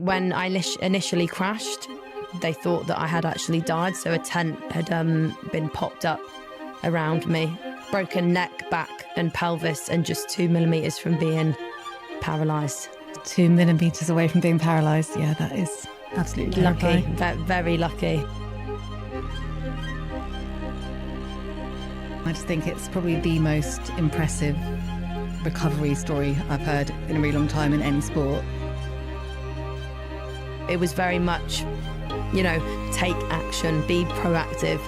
When I initially crashed, they thought that I had actually died, so a tent had been popped up around me. Broken neck, back and pelvis, and just 2 millimetres from being paralysed. 2 millimetres away from being paralysed. Yeah, that is absolutely lucky. terrifying. Very lucky. I just think it's probably the most impressive recovery story I've heard in a really long time in any sport. It was very much, take action, be proactive.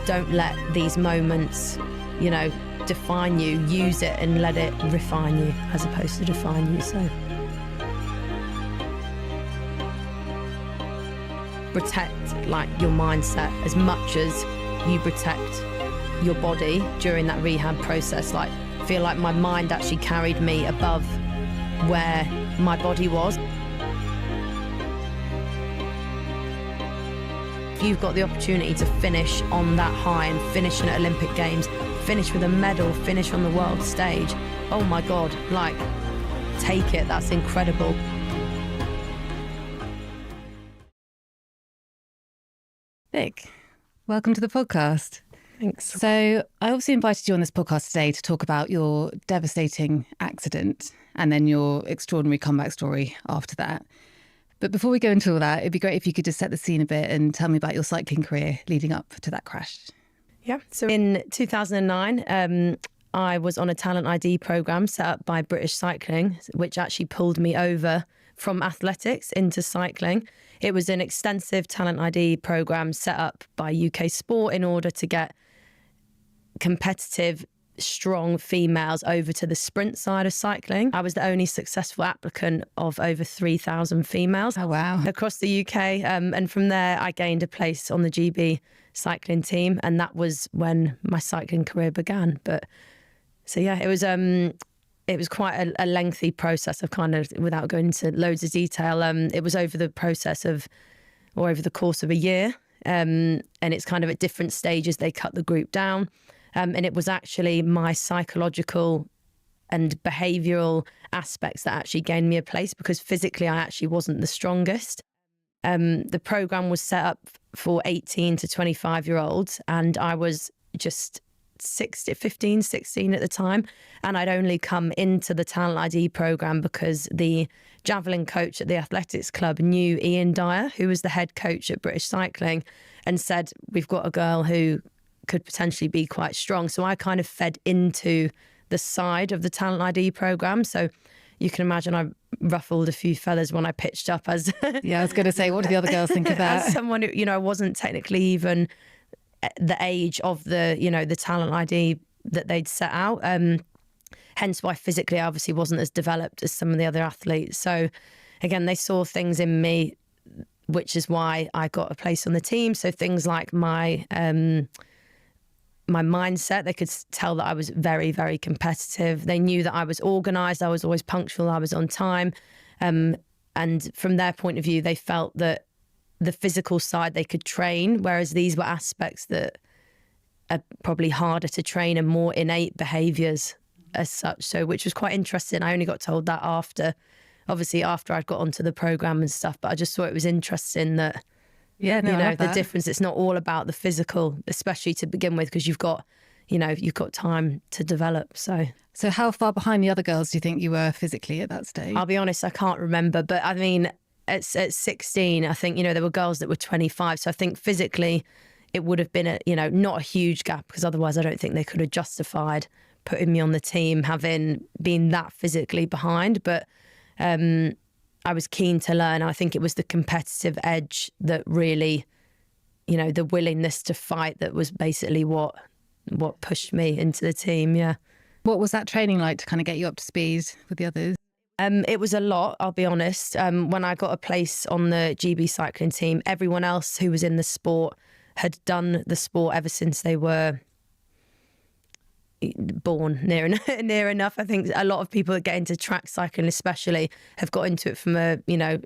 Don't let these moments, define you. Use it and let it refine you as opposed to define you. So protect your mindset as much as you protect your body during that rehab process. Feel like my mind actually carried me above where my body was. If you've got the opportunity to finish on that high and finish in Olympic Games, finish with a medal, finish on the world stage, oh my God, take it, that's incredible. Vic, welcome to the podcast. Thanks. So I obviously invited you on this podcast today to talk about your devastating accident and then your extraordinary comeback story after that. But before we go into all that, it'd be great if you could just set the scene a bit and tell me about your cycling career leading up to that crash. Yeah. So in 2009, I was on a talent ID program set up by British Cycling, which actually pulled me over from athletics into cycling. It was an extensive talent ID program set up by UK Sport in order to get competitive, strong females over to the sprint side of cycling. I was the only successful applicant of over 3,000 females. Oh, wow. Across the UK. And from there, I gained a place on the GB cycling team. And that was when my cycling career began. But so, yeah, it was quite a lengthy process of without going into loads of detail. It was over the course of a year. And it's at different stages. They cut the group down. And it was actually my psychological and behavioural aspects that actually gained me a place, because physically I actually wasn't the strongest. The programme was set up for 18 to 25-year-olds, and I was just 16 at the time. And I'd only come into the Talent ID programme because the javelin coach at the athletics club knew Ian Dyer, who was the head coach at British Cycling, and said, we've got a girl who could potentially be quite strong. So I fed into the side of the Talent ID programme. So you can imagine I ruffled a few feathers when I pitched up as... Yeah, I was going to say, what do the other girls think of that? As someone who, wasn't technically even the age of the, the Talent ID that they'd set out. Hence why physically I obviously wasn't as developed as some of the other athletes. So again, they saw things in me, which is why I got a place on the team. So things like my mindset, they could tell that I was very, very competitive. They knew that I was organised, I was always punctual, I was on time. And from their point of view, they felt that the physical side they could train, whereas these were aspects that are probably harder to train and more innate behaviours as such. So, which was quite interesting. I only got told that after I'd got onto the programme and stuff, but I just thought it was interesting that the difference, it's not all about the physical, especially to begin with, because you've got time to develop. So how far behind the other girls do you think you were physically at that stage? I'll be honest, I can't remember, but I mean, at 16, I think, there were girls that were 25. So I think physically it would have been not a huge gap, because otherwise I don't think they could have justified putting me on the team having been that physically behind. But I was keen to learn. I think it was the competitive edge that really, the willingness to fight, that was basically what pushed me into the team. Yeah. What was that training like to get you up to speed with the others? It was a lot, I'll be honest. When I got a place on the GB cycling team, everyone else who was in the sport had done the sport ever since they were born, near enough. I think a lot of people that get into track cycling especially have got into it from a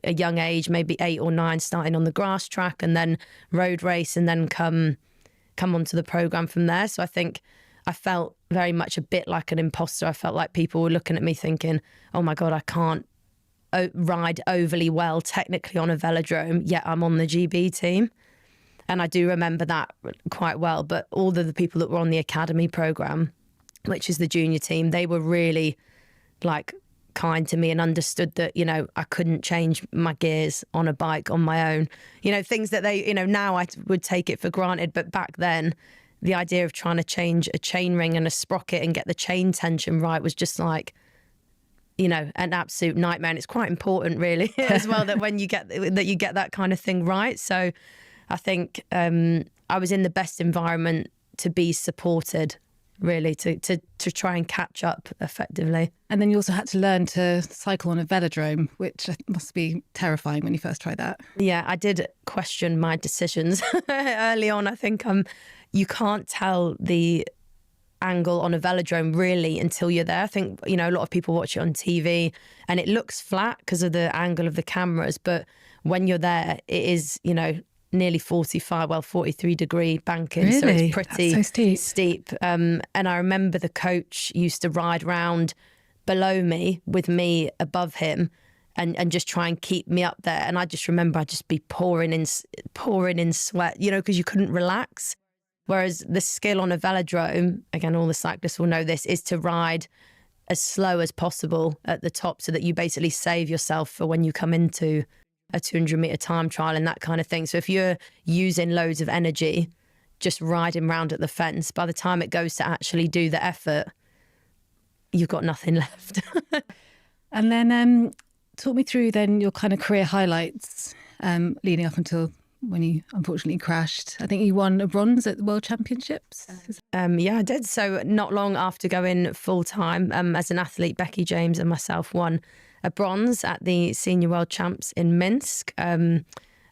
young age, maybe 8 or 9, starting on the grass track and then road race, and then come onto the programme from there. So I think I felt very much a bit like an imposter. I felt like people were looking at me thinking, oh my God, I ride overly well technically on a velodrome, yet I'm on the GB team. And I do remember that quite well. But all of the people that were on the academy program, which is the junior team, they were really like kind to me and understood that, you know, I couldn't change my gears on a bike on my own. You know, things that they, you know, now I would take it for granted. But back then, the idea of trying to change a chain ring and a sprocket and get the chain tension right was just like, you know, an absolute nightmare. And it's quite important, really, as well, that when you get that kind of thing right. So I think I was in the best environment to be supported, really, to try and catch up effectively. And then you also had to learn to cycle on a velodrome, which must be terrifying when you first tried that. Yeah, I did question my decisions early on. I think you can't tell the angle on a velodrome really until you're there. I think, you know, a lot of people watch it on TV and it looks flat because of the angle of the cameras, but when you're there, it is, you know, nearly 43-degree banking. Really? So it's pretty That's so steep. And I remember the coach used to ride round below me with me above him and just try and keep me up there. And I just remember I'd just be pouring in sweat, you know, because you couldn't relax. Whereas the skill on a velodrome, again, all the cyclists will know this, is to ride as slow as possible at the top so that you basically save yourself for when you come into a 200-metre time trial and that kind of thing. So if you're using loads of energy just riding round at the fence, by the time it goes to actually do the effort, you've got nothing left. And then talk me through then your kind of career highlights leading up until when you unfortunately crashed. I think you won a bronze at the World Championships. Yeah, I did. So not long after going full-time as an athlete, Becky James and myself won a bronze at the Senior World Champs in Minsk. And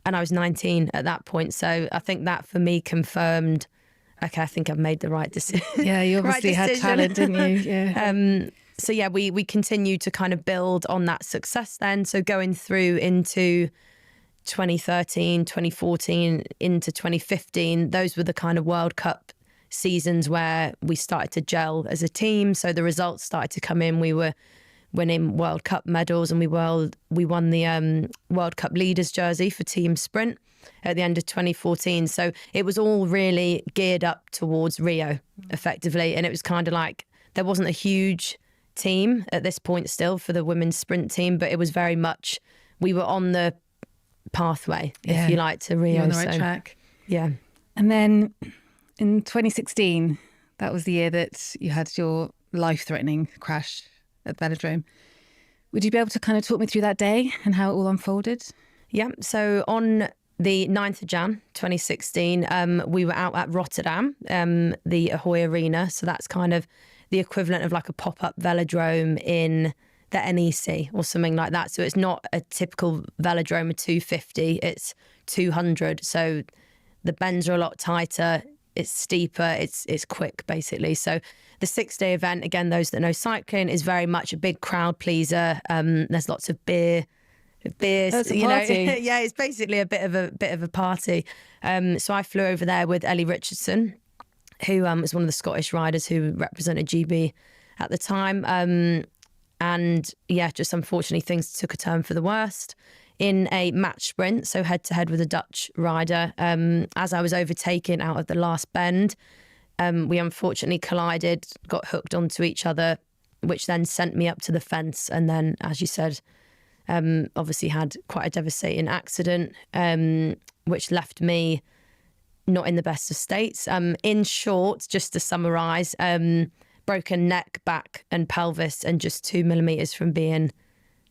I was 19 at that point. So I think that for me confirmed, okay, I think I've made the right decision. Yeah, you obviously had talent, didn't you? Yeah. So yeah, we continued to kind of build on that success then. So going through into 2013, 2014, into 2015, those were the kind of World Cup seasons where we started to gel as a team. So the results started to come in. We were winning World Cup medals and we won the World Cup leaders jersey for team sprint at the end of 2014. So it was all really geared up towards Rio effectively. And it was kind of like there wasn't a huge team at this point still for the women's sprint team, but it was very much, we were on the pathway, if you like, to Rio. You're on the right track. Yeah. And then in 2016, that was the year that you had your life-threatening crash at the velodrome. Would you be able to kind of talk me through that day and how it all unfolded? Yeah. So on the 9th of Jan 2016, we were out at Rotterdam, the Ahoy Arena. So that's kind of the equivalent of like a pop-up velodrome in the NEC or something like that. So it's not a typical velodrome of 250, it's 200. So the bends are a lot tighter, it's steeper, it's quick basically. So the 6-day event, again, those that know cycling, is very much a big crowd pleaser. There's lots of beer, That's a you party. know. Yeah, it's basically a bit of a party. So I flew over there with Ellie Richardson, who was one of the Scottish riders who represented GB at the time. And yeah, just unfortunately things took a turn for the worst in a match sprint, so head to head with a Dutch rider. As I was overtaken out of the last bend, we unfortunately collided, got hooked onto each other, which then sent me up to the fence. And then, as you said, obviously had quite a devastating accident, which left me not in the best of states. In short, just to summarise, broken neck, back and pelvis, and just 2 millimetres from being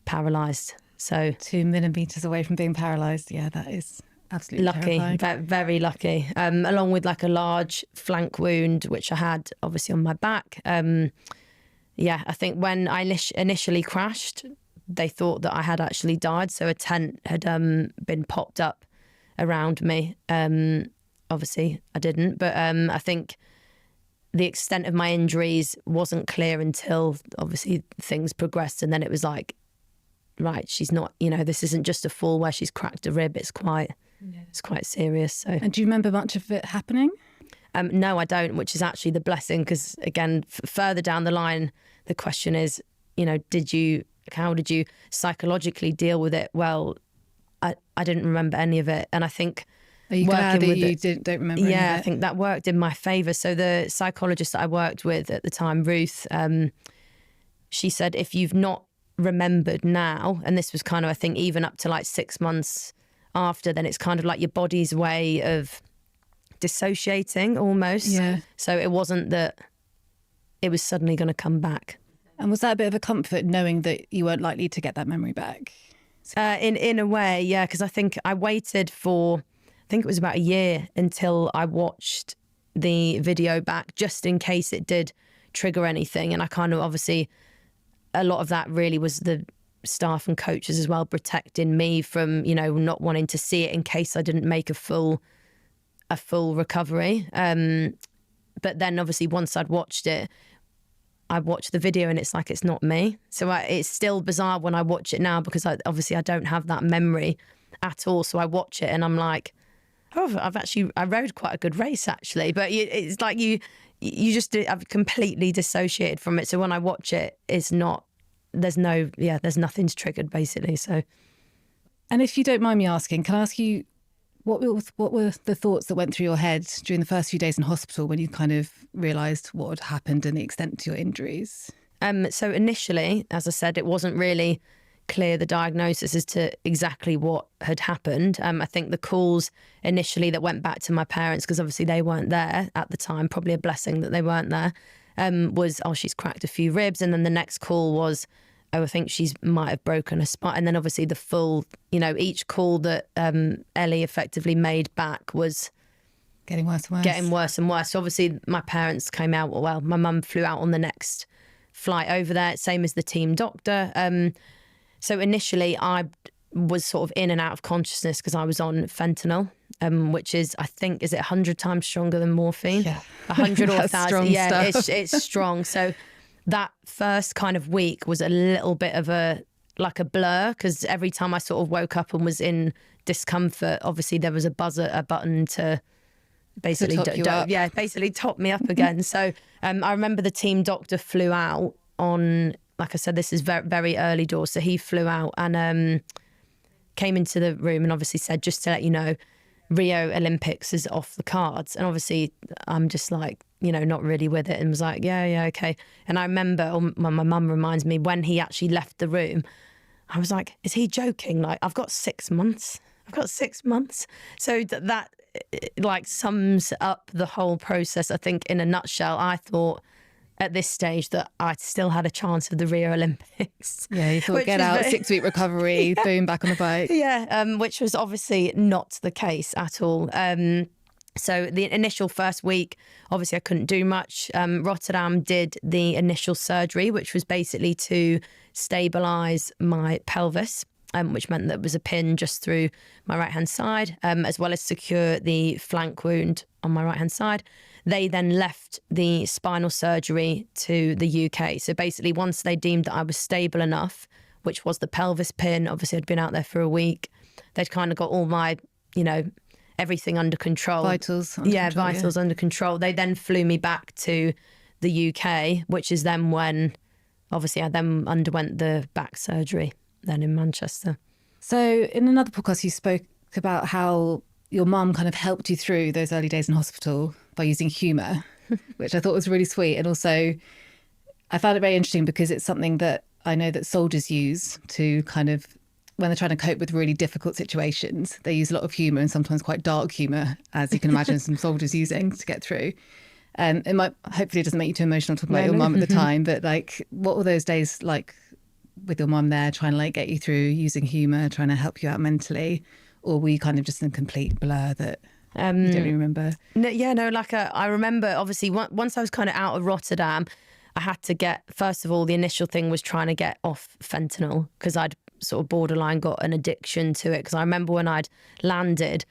paralysed. So 2 millimetres away from being paralysed. Yeah, that is absolutely lucky, terrifying. very lucky. Along with like a large flank wound, which I had obviously on my back. Yeah, I think when I initially crashed, they thought that I had actually died. So a tent had been popped up around me. Obviously, I didn't. But I think the extent of my injuries wasn't clear until obviously things progressed. And then it was like, right, she's not, you know, this isn't just a fall where she's cracked a rib. It's quite serious. So. And do you remember much of it happening? No, I don't, which is actually the blessing, because again, further down the line, the question is, you know, did you how did you psychologically deal with it? Well, I didn't remember any of it. And I think Are you glad that you don't remember any of it? I think that worked in my favour. So the psychologist that I worked with at the time, Ruth, she said, if you've not remembered now, and this was kind of, I think, even up to like 6 months after, then it's kind of like your body's way of dissociating almost. Yeah. So it wasn't that it was suddenly going to come back. And was that a bit of a comfort knowing that you weren't likely to get that memory back? In a way, yeah, because I think I waited for, I think it was about a year until I watched the video back, just in case it did trigger anything. And I kind of, obviously, a lot of that really was the staff and coaches as well, protecting me from, you know, not wanting to see it in case I didn't make a full recovery. But then obviously once I'd watched it, I watched the video and it's like, it's not me. So it's still bizarre when I watch it now, because I don't have that memory at all. So I watch it and I'm like, oh, I rode quite a good race actually. But it's like I've completely dissociated from it. So when I watch it, there's nothing's triggered basically. So. And if you don't mind me asking, can I ask you, what were the thoughts that went through your head during the first few days in hospital when you kind of realised what had happened and the extent to your injuries? So initially, as I said, it wasn't really clear, the diagnosis, as to exactly what had happened. I think the calls initially that went back to my parents, because obviously they weren't there at the time, probably a blessing that they weren't there, was, oh, she's cracked a few ribs. And then the next call was, oh, I think she's might have broken a spine. And then obviously the full, you know, each call that Ellie effectively made back was getting worse and worse. Getting worse and worse. So obviously my parents came out, well, my mum flew out on the next flight over there, same as the team doctor. So initially I was sort of in and out of consciousness because I was on fentanyl, which is, I think, is it 100 times stronger than morphine? Yeah. 100 or 1,000. Yeah, stuff. it's strong. So that first kind of week was a little bit of a blur, because every time I sort of woke up and was in discomfort, obviously there was a button to basically basically top me up again. So I remember the team doctor flew out on, like I said, this is very, very early doors. So he flew out and came into the room and obviously said, just to let you know, Rio Olympics is off the cards. And obviously I'm just like, you know, not really with it, and was like, yeah, okay. And I remember, my mum reminds me, when he actually left the room, I was like, is he joking? Like, I've got 6 months. So that like sums up the whole process, I think, in a nutshell. I thought at this stage that I still had a chance of the Rio Olympics. Yeah, you thought, get out, 6-week recovery, boom, back on the bike. Yeah, which was obviously not the case at all. So the initial first week, obviously I couldn't do much. Rotterdam did the initial surgery, which was basically to stabilise my pelvis, which meant that there was a pin just through my right-hand side, as well as secure the flank wound on my right-hand side. They then left the spinal surgery to the UK. So basically, once they deemed that I was stable enough, which was the pelvis pin, obviously I'd been out there for a week, they'd kind of got all my, you know, everything under control. Vitals under control. They then flew me back to the UK, which is then when, obviously, I then underwent the back surgery then in Manchester. So in another podcast, you spoke about how your mum kind of helped you through those early days in hospital by using humour, which I thought was really sweet. And also, I found it very interesting because it's something that I know that soldiers use to kind of, when they're trying to cope with really difficult situations, they use a lot of humour, and sometimes quite dark humour, as you can imagine some soldiers using to get through. It might, hopefully it doesn't make you too emotional talking about your mum at the time, but like, what were those days like with your mum there, trying to like get you through, using humour, trying to help you out mentally? Or were you kind of just in a complete blur that you don't really remember? I remember, obviously, once I was kind of out of Rotterdam, I had to get, first of all, the initial thing was trying to get off fentanyl, because I'd sort of borderline got an addiction to it. Because I remember when I'd landed,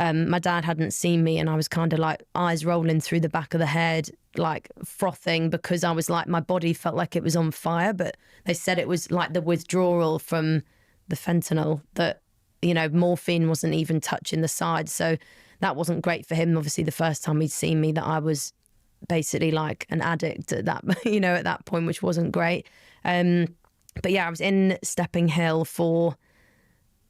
my dad hadn't seen me, and I was kind of like eyes rolling through the back of the head, like frothing, because I was like, my body felt like it was on fire. But they said it was like the withdrawal from the fentanyl, that, you know, morphine wasn't even touching the side. So that wasn't great for him. Obviously, the first time he'd seen me, that I was basically like an addict at that, you know, at that point, which wasn't great. But yeah, I was in Stepping Hill for,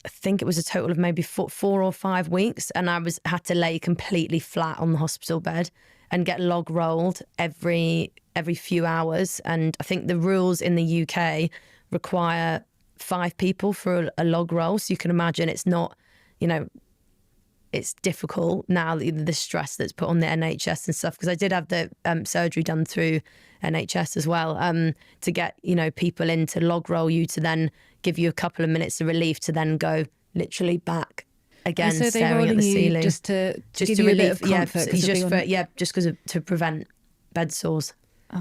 I think it was a total of maybe 4 or 5 weeks, and I had to lay completely flat on the hospital bed and get log rolled every few hours. And I think the rules in the UK require 5 people for a log roll. So you can imagine it's not, you know, it's difficult now, the stress that's put on the NHS and stuff, because I did have the surgery done through NHS as well, to get, you know, people in to log roll you, to then give you a couple of minutes of relief, to then go literally back again, so staring at the ceiling. Just to give to you relieve, a bit of comfort. just because to prevent bed sores,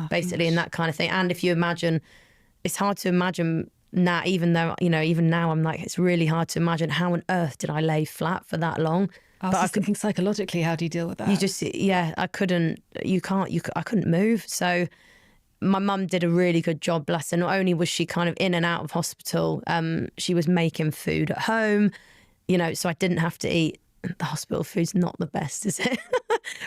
basically, and that kind of thing. And if you imagine, it's hard to imagine now, even though, you know, even now I'm like, it's really hard to imagine how on earth did I lay flat for that long. I was thinking psychologically, how do you deal with that? You just, I couldn't move. So my mum did a really good job, bless her. Not only was she kind of in and out of hospital, she was making food at home, you know, so I didn't have to eat. The hospital food's not the best, is it?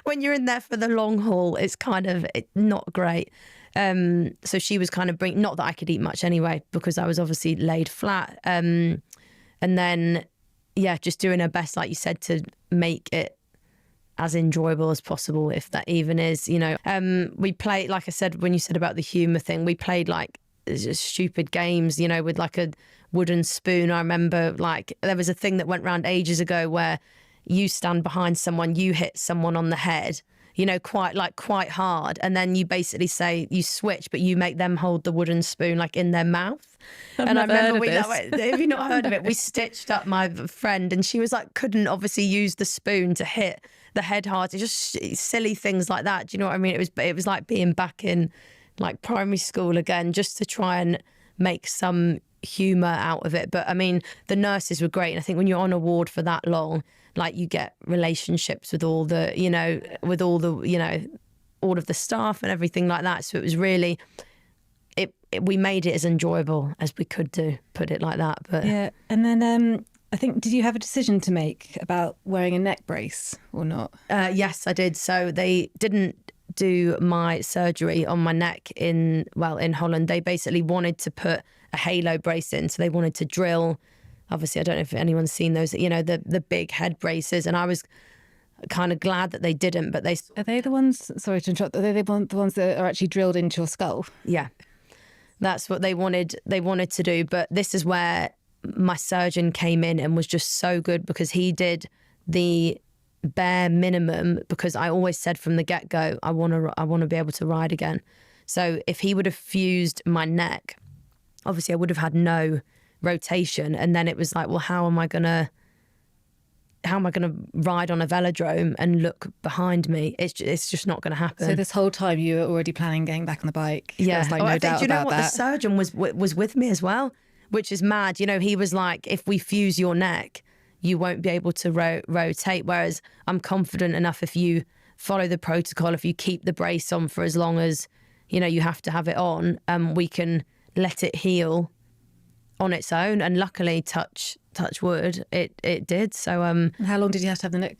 When you're in there for the long haul, it's kind of not great. So she was kind of not that I could eat much anyway, because I was obviously laid flat. And then, just doing her best, like you said, to make it as enjoyable as possible, if that even is, you know. We played, like I said, when you said about the humour thing, we played like just stupid games, you know, with like a wooden spoon. I remember like there was a thing that went around ages ago where you stand behind someone, you hit someone on the head, you know, quite hard, and then you basically say, you switch, but you make them hold the wooden spoon like in their mouth. And I remember have you not heard of it? We stitched up my friend, and she was like, couldn't obviously use the spoon to hit the head hard. It's just silly things like that. Do you know what I mean? It was like being back in like primary school again, just to try and make some humour out of it. But I mean, the nurses were great, and I think when you're on a ward for that long, like you get relationships with all the, you know, all of the staff and everything like that. So it was really, we made it as enjoyable as we could do, put it like that. But yeah, and then I think, did you have a decision to make about wearing a neck brace or not? Yes, I did. So they didn't do my surgery on my neck in Holland. They basically wanted to put a halo brace in. So they wanted to drill, obviously, I don't know if anyone's seen those, you know, the big head braces. And I was kind of glad that they didn't, but Are they the ones, sorry to interrupt, are they the ones that are actually drilled into your skull? Yeah, that's what they wanted to do. But this is where my surgeon came in and was just so good, because he did the bare minimum, because I always said from the get-go, I want to be able to ride again. So if he would have fused my neck, obviously I would have had no rotation, and then it was like, well, how am I gonna ride on a velodrome and look behind me? It's just not gonna happen. So this whole time you were already planning getting back on the bike? Yeah, like no doubt about that. The surgeon was with me as well, which is mad. You know, he was like, if we fuse your neck, you won't be able to rotate. Whereas I'm confident enough, if you follow the protocol, if you keep the brace on for as long as, you know, you have to have it on, we can let it heal on its own. And luckily, touch wood, it did. So and how long did you have to have the neck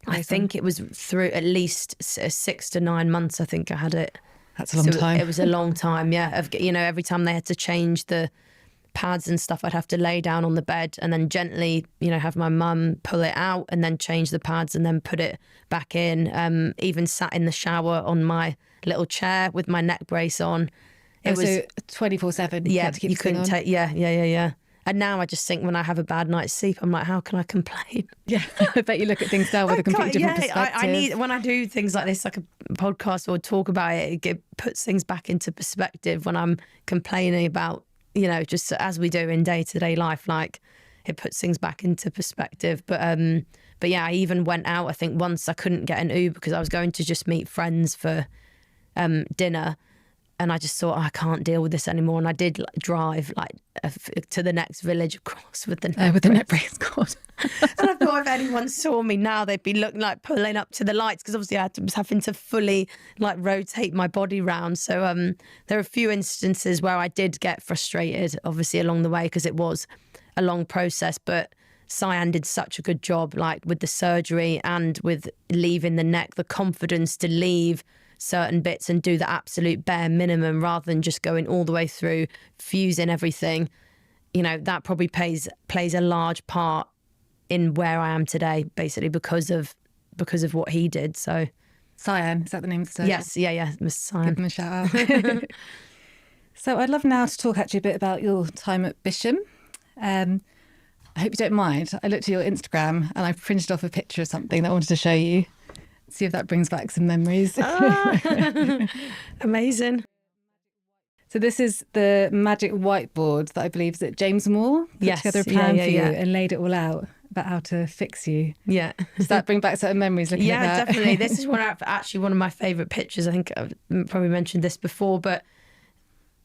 brace I think it was through at least 6 to 9 months. I think I had it. That's a long time. It was a long time, yeah. You know, every time they had to change the pads and stuff, I'd have to lay down on the bed and then gently, you know, have my mum pull it out and then change the pads and then put it back in. Even sat in the shower on my little chair with my neck brace on. It was 24/7. Yeah, you couldn't take. Yeah. And now I just think, when I have a bad night's sleep, I'm like, how can I complain? Yeah, I bet you look at things now with a completely different perspective. I need, when I do things like this, like a podcast or talk about it, it puts things back into perspective. When I'm complaining about, you know, just as we do in day-to-day life, like it puts things back into perspective. But yeah, I even went out. I think once I couldn't get an Uber because I was going to just meet friends for dinner. And I just thought, I can't deal with this anymore. And I did drive to the next village, of course, with the net brace. God. And I thought, if anyone saw me now, they'd be looking like pulling up to the lights, because obviously I was having to fully rotate my body round. So there are a few instances where I did get frustrated, obviously, along the way, because it was a long process. But Cyan did such a good job, with the surgery and with leaving the neck, the confidence to leave certain bits and do the absolute bare minimum rather than just going all the way through, fusing everything, that probably plays a large part in where I am today, basically because of what he did. So Cyan, is that the name of the surgeon? yes, yeah, Mr. Cyan. Give him a shout out. So I'd love now to talk actually a bit about your time at Bisham. I hope you don't mind. I looked at your Instagram and I printed off a picture of something that I wanted to show you. See if that brings back some memories. Amazing. So this is the magic whiteboard that I believe is at James Moore put together a plan for you and laid it all out about how to fix you. Yeah. Does that bring back certain memories looking at that? Yeah, definitely. This is actually one of my favourite pictures. I think I've probably mentioned this before, but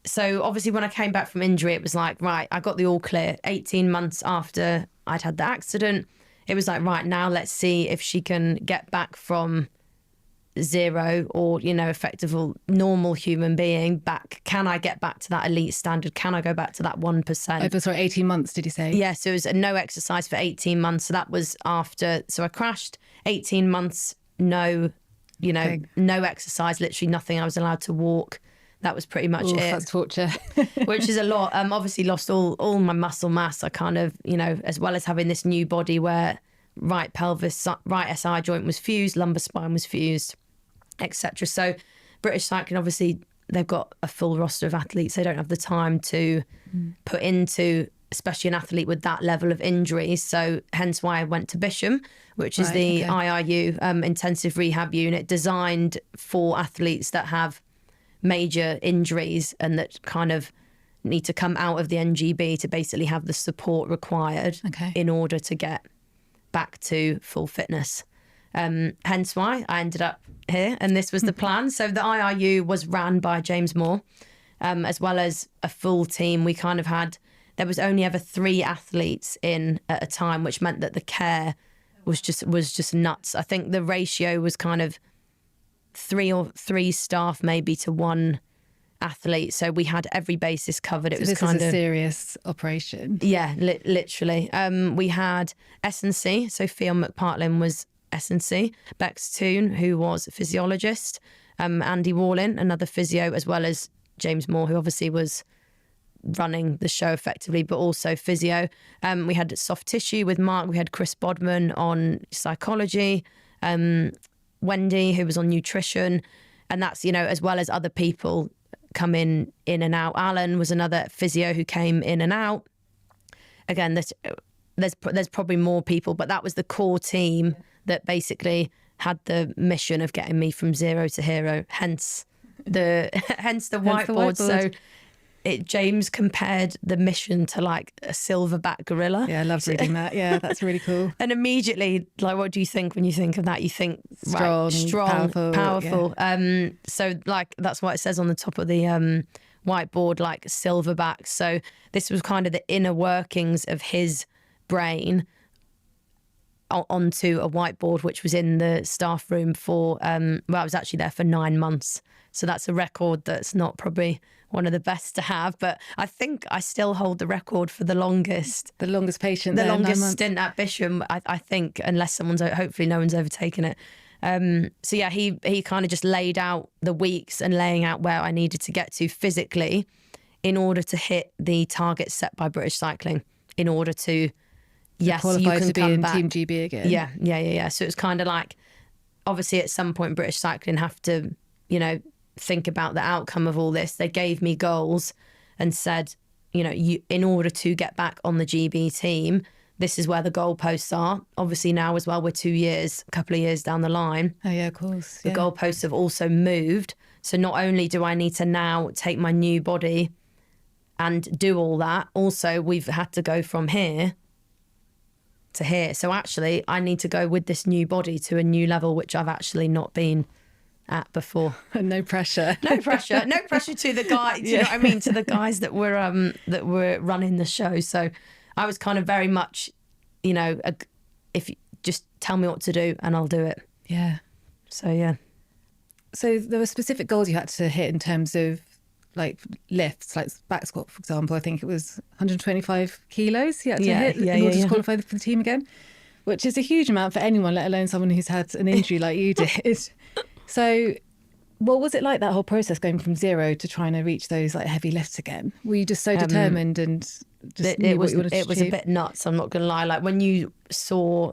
so obviously when I came back from injury, it was like, right, I got the all clear 18 months after I'd had the accident. It was like, right, now let's see if she can get back from zero or, effective normal human being back. Can I get back to that elite standard? Can I go back to that 1%? Over, sorry, 18 months, did you say? Yeah, so it was no exercise for 18 months. So that was after, so I crashed, 18 months, no exercise, literally nothing. I was allowed to walk. That was pretty much it. That's torture. Which is a lot. Obviously lost all my muscle mass. I kind of, as well as having this new body where right pelvis, right SI joint was fused, lumbar spine was fused, etc. So British Cycling, obviously, they've got a full roster of athletes. They don't have the time to put into, especially an athlete with that level of injuries. So hence why I went to Bisham, which is the IRU, intensive rehab unit, designed for athletes that have major injuries and that kind of need to come out of the NGB to basically have the support required in order to get back to full fitness. Hence why I ended up here, and this was the plan. So the IRU was ran by James Moore, as well as a full team. We kind of had, there was only ever 3 athletes in at a time, which meant that the care was just nuts. I think the ratio was kind of 3 staff maybe to 1 athlete, so we had every basis covered. It was this kind is a of serious operation. Yeah, literally. We had S&C, so Fionn McPartlin was S&C, Bex Toon, who was a physiologist, Andy Warlin, another physio, as well as James Moore, who obviously was running the show effectively, but also physio. We had soft tissue with Mark. We had Chris Bodman on psychology, Wendy, who was on nutrition, and that's, as well as other people come in and out. Alan was another physio who came in and out. Again, there's probably more people, but that was the core team that basically had the mission of getting me from zero to hero. Hence the whiteboard. So James compared the mission to like a silverback gorilla. Yeah, I loved reading that. Yeah, that's really cool. And immediately, like, what do you think when you think of that? You think strong, powerful. Yeah. So like that's what it says on the top of the whiteboard, like silverback. So this was kind of the inner workings of his brain onto a whiteboard, which was in the staff room for, I was actually there for 9 months. So that's a record that's not probably one of the best to have, but I think I still hold the record for the longest patient, the longest stint at Bisham. I think, unless hopefully no one's overtaken it. So yeah, he kind of just laid out the weeks and laying out where I needed to get to physically in order to hit the targets set by British Cycling, in order to yes, you can to be come in back. Team GB again. Yeah. So it's kind of like, obviously at some point British Cycling have to, think about the outcome of all this. They gave me goals and said, you, in order to get back on the GB team, this is where the goalposts are. Obviously now as well, we're a couple of years down the line. Oh yeah, of course. The goalposts have also moved. So not only do I need to now take my new body and do all that, also we've had to go from here to here. So actually I need to go with this new body to a new level, which I've actually not been at before. No pressure. No pressure to the guys, you know what I mean, to the guys that were running the show. So I was kind of very much, if you just tell me what to do and I'll do it. Yeah. So yeah. So there were specific goals you had to hit in terms of like lifts, like back squat, for example. I think it was 125 kilos you had to hit in order to qualify for the team again, which is a huge amount for anyone, let alone someone who's had an injury like you did. So What was it like, that whole process, going from zero to trying to reach those like heavy lifts again? Were you just so determined and just knew what you wanted to It was a achieve? bit nuts, I'm not going to lie. Like when you saw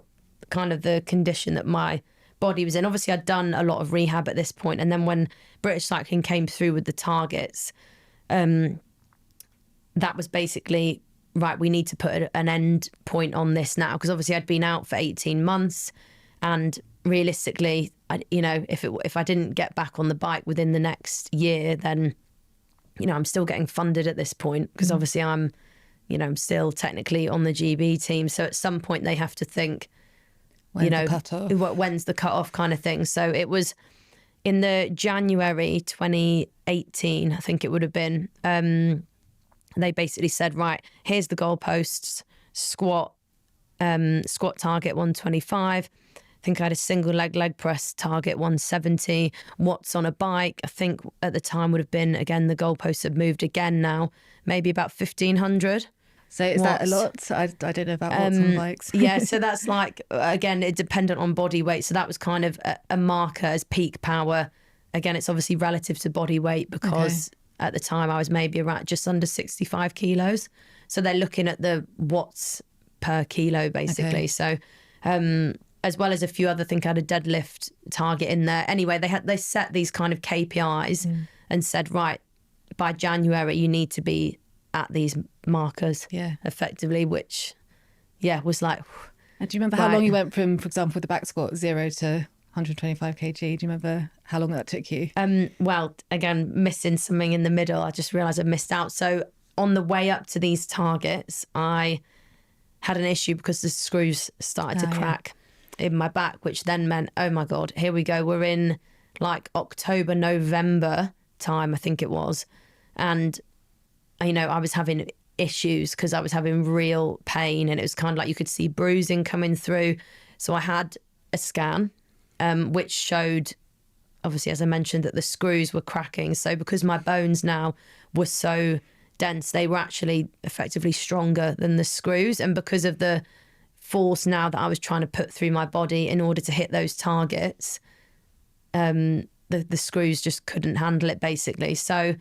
kind of the condition that my body was in, obviously I'd done a lot of rehab at this point, and then when British Cycling came through with the targets, that was basically, right, we need to put an end point on this now, because obviously I'd been out for 18 months and realistically, if I didn't get back on the bike within the next year, then, I'm still getting funded at this point, because obviously I'm still technically on the GB team. So at some point they have to think, When's the cut-off? when's the cut-off kind of thing. So it was in the January 2018, I think it would have been, they basically said, right, here's the goalposts, squat target 125. I think I had a single leg press target 170. Watts on a bike, I think at the time would have been, again, the goalposts have moved again now, maybe about 1500. So is that a lot? I don't know about watts on bikes. Yeah, so that's like, again, it's dependent on body weight. So that was kind of a marker as peak power. Again, it's obviously relative to body weight, because at the time I was maybe around just under 65 kilos. So they're looking at the watts per kilo, basically. So as well as a few other, I think I had a deadlift target in there. Anyway, they set these kind of KPIs and said, right, by January you need to be at these markers effectively, which was like. And do you remember how long you went from, for example, with the back squat 0 to 125 kg? Do you remember how long that took you? Well, again, missing something in the middle. I just realised I missed out. So on the way up to these targets, I had an issue because the screws started to crack in my back, which then meant, oh my God, here we go. We're in like October, November time, I think it was. And, I was having issues because I was having real pain, and it was kind of like you could see bruising coming through. So I had a scan, which showed, obviously, as I mentioned, that the screws were cracking. So because my bones now were so dense, they were actually effectively stronger than the screws. And because of the force now that I was trying to put through my body in order to hit those targets, the screws just couldn't handle it, basically. So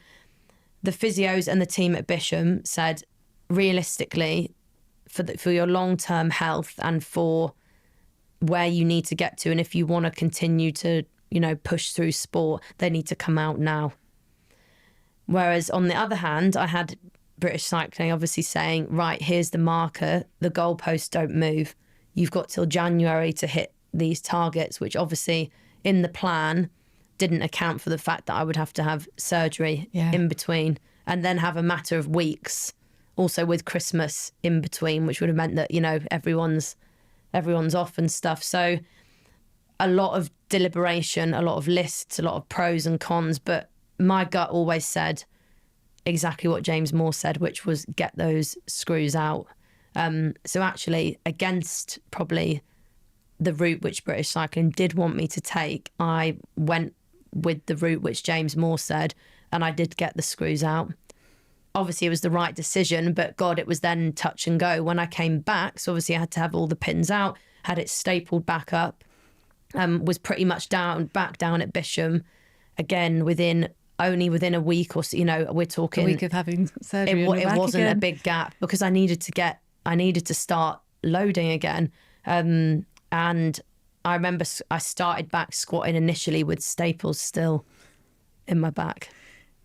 the physios and the team at Bisham said, realistically, for your long-term health and for where you need to get to, and if you want to continue to, push through sport, they need to come out now. Whereas on the other hand, I had British Cycling obviously saying, right, here's the marker, the goalposts don't move. You've got till January to hit these targets, which obviously in the plan didn't account for the fact that I would have to have surgery in between, and then have a matter of weeks also with Christmas in between, which would have meant that, everyone's off and stuff. So a lot of deliberation, a lot of lists, a lot of pros and cons, but my gut always said exactly what James Moore said, which was get those screws out. So actually, against probably the route which British Cycling did want me to take, I went with the route which James Moore said, and I did get the screws out. Obviously, it was the right decision, but God, it was then touch and go. When I came back, so obviously I had to have all the pins out, had it stapled back up, was pretty much back down at Bisham, again, within a week or so, we're talking a week of having surgery. It wasn't a big gap, because I needed to start loading again. And I remember I started back squatting initially with staples still in my back.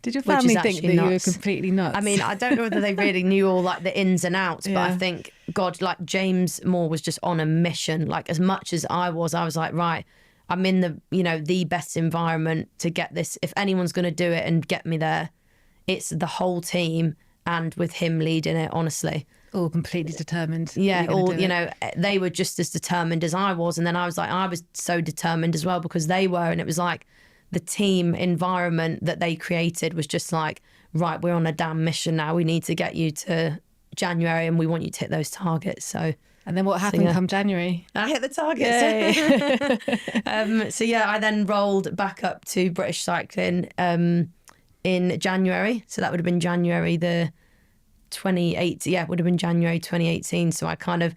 Did your family think that you were completely nuts? I mean, I don't know whether they really knew all like the ins and outs, but I think, God, like James Moore was just on a mission. Like as much as I was like, right, I'm in the best environment to get this. If anyone's going to do it and get me there, it's the whole team, and with him leading it, honestly. All completely determined. Yeah, they were just as determined as I was. And then I was so determined as well, because they were. And it was like the team environment that they created was just like, right, we're on a damn mission now. We need to get you to January and we want you to hit those targets. So. And then what happened come January? I hit the targets. I then rolled back up to British Cycling in January. So that would have been January the 28th. Yeah, it would have been January 2018. So I kind of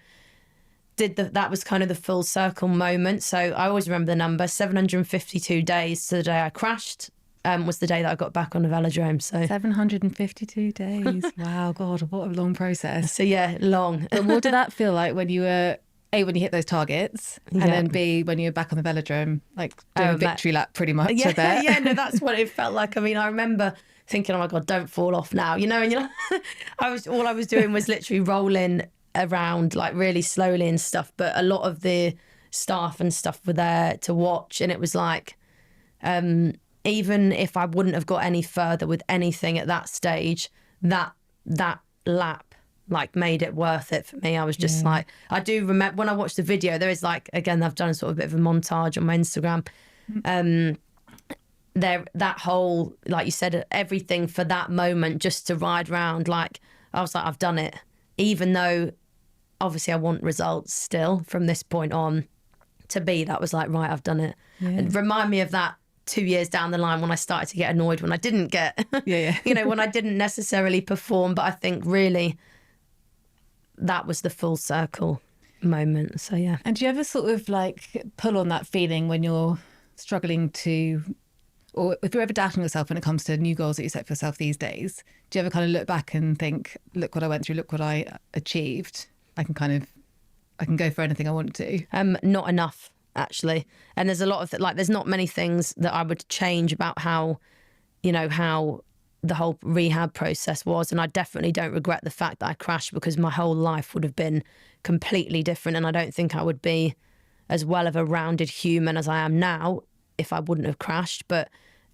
that was kind of the full circle moment. So I always remember the number, 752 days to the day I crashed. was the day that I got back on the velodrome. So 752 days. Wow, God, what a long process. So yeah, long. But what did that feel like when you were, A, when you hit those targets, and then B, when you were back on the velodrome, like doing a victory lap pretty much? Yeah, I bet. yeah, no, that's what it felt like. I mean, I remember thinking, oh my God, don't fall off now, and all I was doing was literally rolling around like really slowly and stuff. But a lot of the staff and stuff were there to watch, and it was like, even if I wouldn't have got any further with anything at that stage, that lap like made it worth it for me. I was just like, I do remember when I watched the video, there is like, again, I've done sort of a bit of a montage on my Instagram. There, that whole, like you said, everything for that moment, just to ride around, like, I was like, I've done it. Even though obviously I want results still from this point on, to be, that was like, right, I've done it. And remind me of that 2 years down the line when I started to get annoyed when I didn't get, when I didn't necessarily perform. But I think really that was the full circle moment. So yeah. And do you ever sort of like pull on that feeling when you're struggling to, or if you're ever doubting yourself when it comes to new goals that you set for yourself these days, do you ever kind of look back and think, look what I went through, look what I achieved. I can go for anything I want to. Not enough, actually. And there's a lot of there's not many things that I would change about how the whole rehab process was. And I definitely don't regret the fact that I crashed, because my whole life would have been completely different. And I don't think I would be as well of a rounded human as I am now if I wouldn't have crashed. But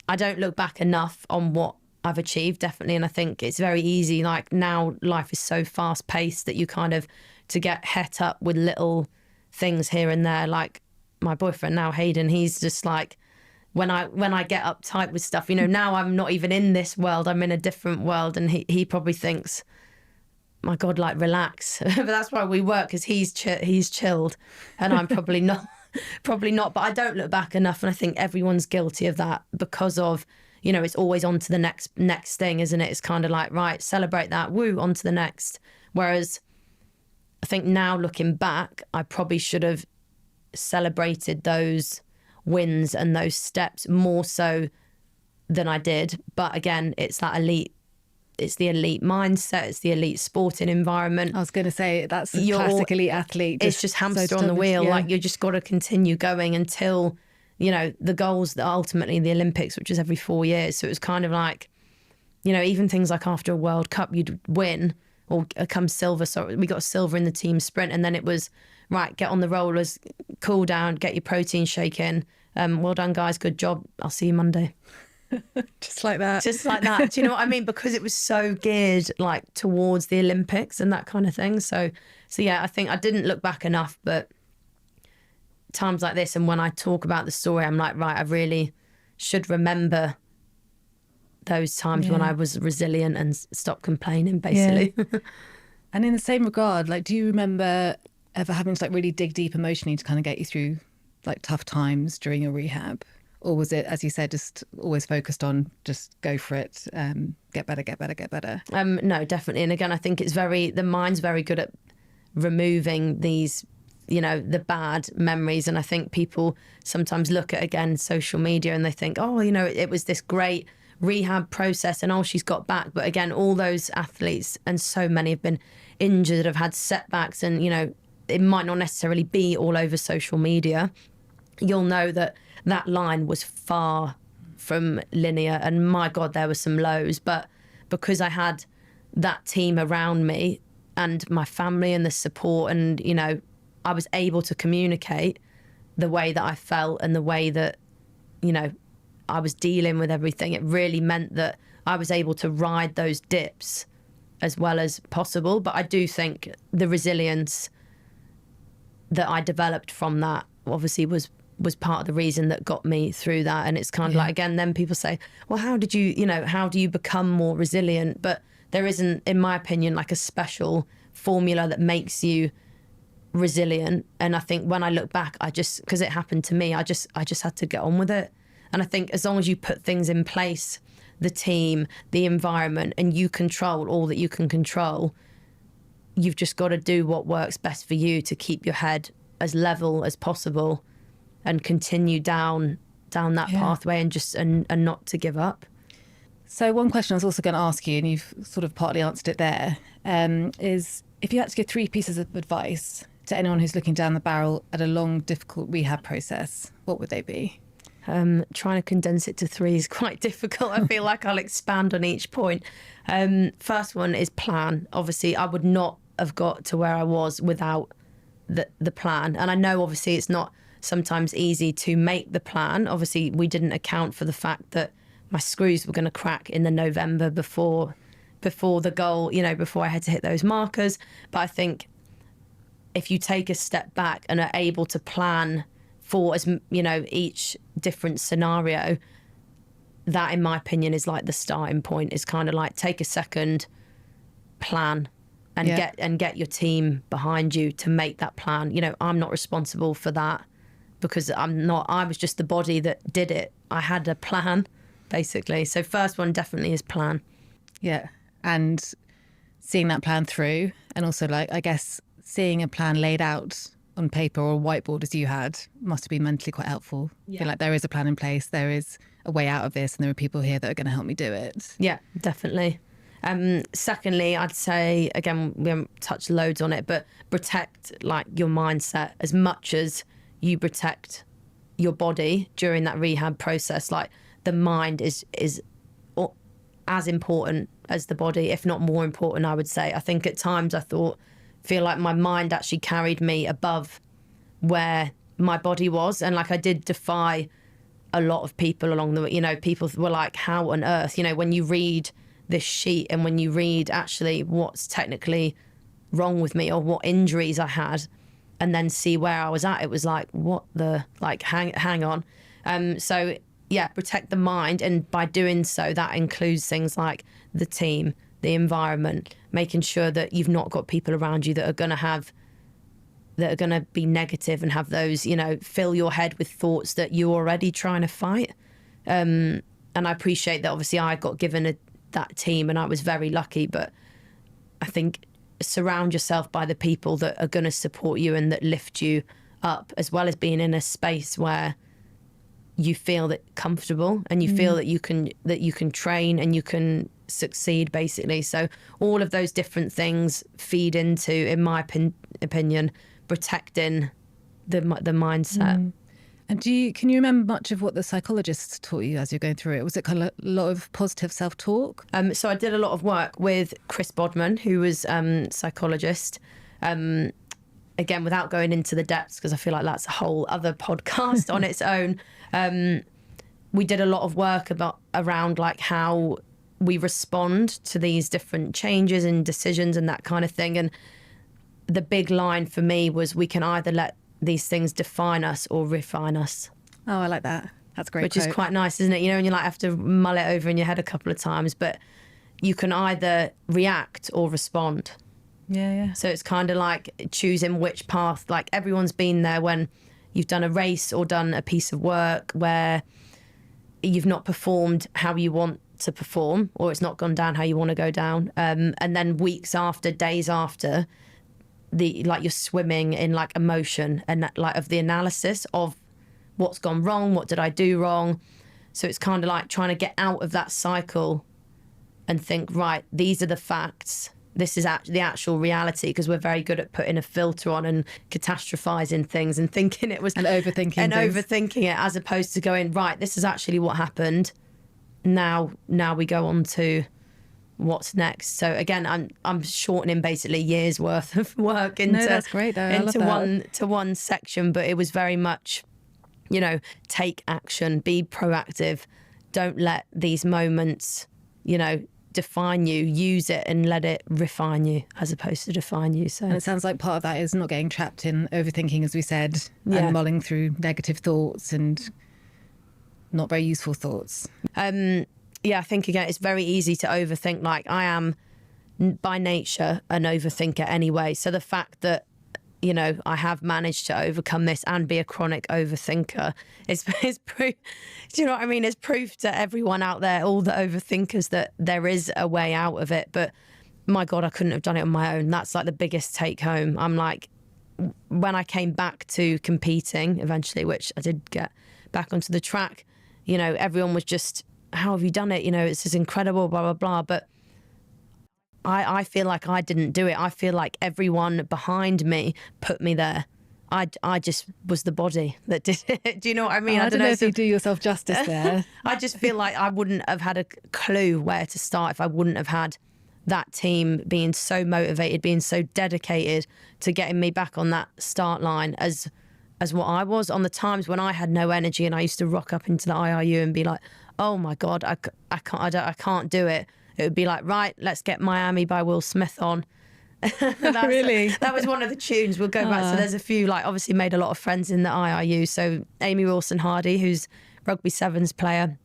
I don't look back enough on what I've achieved, definitely. And I think it's very easy. Like now life is so fast paced that you kind of, to get het up with little things here and there. Like my boyfriend now, Hayden, he's just like, when I get uptight with stuff, now I'm not even in this world, I'm in a different world. And he probably thinks, my God, like relax. But that's why we work, because he's chilled and I'm probably not. But I don't look back enough. And I think everyone's guilty of that, because of, it's always on to the next thing, isn't it? It's kind of like, right, celebrate that, woo, on to the next. Whereas I think now looking back, I probably should have celebrated those wins and those steps more so than I did. But again, it's the elite mindset, it's the elite sporting environment. I was going to say, that's a classic elite athlete. It's just hamster on the wheel. Yeah. Like you just got to continue going until, the goals that ultimately the Olympics, which is every 4 years. So it was kind of like, even things like after a World Cup, you'd win or come silver. So we got silver in the team sprint, and then it was, right, get on the rollers, cool down, get your protein shake in. Well done, guys. Good job. I'll see you Monday. Just like that. Just like that. Do you know what I mean? Because it was so geared like towards the Olympics and that kind of thing. So yeah, I think I didn't look back enough, but times like this, and when I talk about the story, I'm like, right, I really should remember those times when I was resilient and stop complaining, basically. Yeah. And in the same regard, like, do you remember ever having to like really dig deep emotionally to kind of get you through like tough times during your rehab? Or was it, as you said, just always focused on just go for it, get better, get better, get better? No, definitely. And again, I think the mind's very good at removing these, the bad memories. And I think people sometimes look at, again, social media and they think, oh, it was this great rehab process and she's got back. But again, all those athletes, and so many have been injured, have had setbacks, and, it might not necessarily be all over social media. You'll know that line was far from linear, and my God, there were some lows. But because I had that team around me and my family and the support, and, I was able to communicate the way that I felt and the way that, I was dealing with everything. It really meant that I was able to ride those dips as well as possible. But I do think the resilience that I developed from that obviously was part of the reason that got me through that. And it's kind of like, again, then people say, well, how do you become more resilient? But there isn't, in my opinion, like a special formula that makes you resilient. And I think when I look back, because it happened to me, I just had to get on with it. And I think as long as you put things in place, the team, the environment, and you control all that you can control, you've just got to do what works best for you to keep your head as level as possible and continue down down that pathway and just and not to give up. So one question I was also going to ask you, and you've sort of partly answered it there, is if you had to give 3 pieces of advice to anyone who's looking down the barrel at a long, difficult rehab process, what would they be? Trying to condense it to 3 is quite difficult. I feel like I'll expand on each point. First one is plan. Obviously, I would not have got to where I was without the plan. And I know obviously it's not sometimes easy to make the plan. Obviously, we didn't account for the fact that my screws were going to crack in the November before the goal, before I had to hit those markers. But I think if you take a step back and are able to plan for each different scenario, that in my opinion is like the starting point. Is kind of like take a second, plan, and get your team behind you to make that plan. I'm not responsible for that because I was just the body that did it. I had a plan, basically. So first one definitely is plan. Yeah. And seeing that plan through, and also I guess seeing a plan laid out on paper or a whiteboard as you had must have been mentally quite helpful. Yeah. Feel like there is a plan in place, there is a way out of this, and there are people here that are going to help me do it. Yeah, definitely. Secondly, I'd say, again, we haven't touched loads on it, but protect your mindset as much as you protect your body during that rehab process. The mind is as important as the body, if not more important, I would say. I think at times feel like my mind actually carried me above where my body was. And I did defy a lot of people along the way. People were like, how on earth, when you read this sheet and when you read actually what's technically wrong with me or what injuries I had, and then see where I was at, it was like, what the, hang on. So yeah, protect the mind. And by doing so, that includes things like the team, the environment, making sure that you've not got people around you that are going to be negative and have those, fill your head with thoughts that you're already trying to fight. And I appreciate that obviously I got given that team and I was very lucky, but I think surround yourself by the people that are going to support you and that lift you up, as well as being in a space where you feel that comfortable and you feel that you can train and you can succeed, basically. So all of those different things feed into, in my opinion, protecting the mindset. And can you remember much of what the psychologists taught you as you're going through it? Was it kind of a lot of positive self-talk? So I did a lot of work with Chris Bodman, who was psychologist. Again, without going into the depths, because I feel like that's a whole other podcast on its own. We did a lot of work around how we respond to these different changes and decisions and that kind of thing. And the big line for me was, we can either let these things define us or refine us. Oh, I like that. That's great. Which is quite nice, isn't it? And you have to mull it over in your head a couple of times, but you can either react or respond. Yeah. So it's kind of like choosing which path. Everyone's been there when you've done a race or done a piece of work where you've not performed how you want to perform, or it's not gone down how you want to go down. And then weeks after, days after, you're swimming in emotion and of the analysis of what's gone wrong, what did I do wrong. So it's kind of trying to get out of that cycle and think, right, these are the facts. This is the actual reality, because we're very good at putting a filter on and catastrophizing things and thinking it was... And overthinking it, as opposed to going, right, this is actually what happened. Now we go on to what's next. So again, I'm shortening basically years worth of work into, that's great, though. I love that. one section, but it was very much, take action, be proactive, don't let these moments, define you, use it and let it refine you as opposed to define you. So and it sounds like part of that is not getting trapped in overthinking, as we said, and mulling through negative thoughts and not very useful thoughts. I think again it's very easy to overthink. I am by nature an overthinker anyway, so the fact that I have managed to overcome this and be a chronic overthinker is proof. Do you know what I mean? It's proof to everyone out there, all the overthinkers, that there is a way out of it. But my God, I couldn't have done it on my own. That's the biggest take home. I'm when I came back to competing eventually, which I did get back onto the track, you know, everyone was just, how have you done it? You know, it's just incredible, blah, blah, blah. But I feel like I didn't do it. I feel like everyone behind me put me there. I just was the body that did it. Do you know what I mean? I don't know if you do yourself justice there. I just feel like I wouldn't have had a clue where to start if I wouldn't have had that team being so motivated, being so dedicated to getting me back on that start line as what I was. On the times when I had no energy and I used to rock up into the IRU and be like, oh my God, I can't do it. It would be like, right, let's get Miami by Will Smith on. Really? That was one of the tunes. We'll go back. So there's a few, like, obviously made a lot of friends in the IRU. So Amy Wilson Hardy, who's rugby sevens player,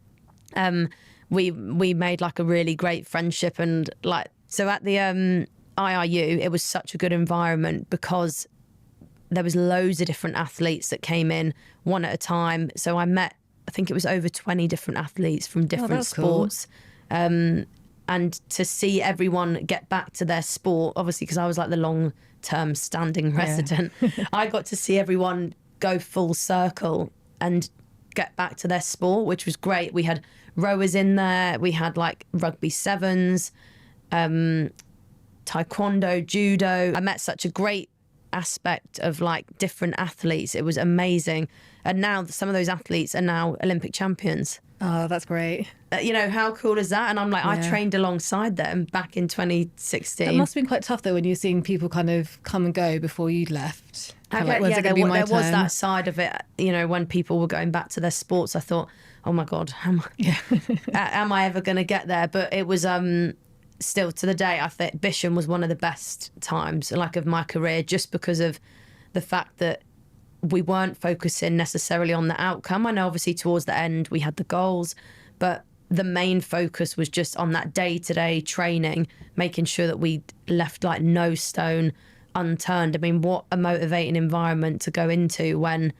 we made like a really great friendship. And like, so at the IRU, it was such a good environment because there was loads of different athletes that came in one at a time. So I met, I think it was over 20 different athletes from different sports. Cool. And to see everyone get back to their sport, obviously, because I was like the long-term standing resident, I got to see everyone go full circle and get back to their sport, which was great. We had rowers in there. We had like rugby sevens, taekwondo, judo. I met such a great aspect of like different athletes. It was amazing. And now some of those athletes are now Olympic champions. Oh, that's great. You know, how cool is that? And I'm like, I trained alongside them back in 2016. It must have been quite tough though when you're seeing people kind of come and go before you'd left. There was that side of it. You know, when people were going back to their sports, I thought, oh my God, am I ever going to get there? But it was still to the day, I think Bisham was one of the best times like of my career, just because of the fact that we weren't focusing necessarily on the outcome. I know obviously towards the end we had the goals, but the main focus was just on that day-to-day training, making sure that we left like no stone unturned. I mean, what a motivating environment to go into when,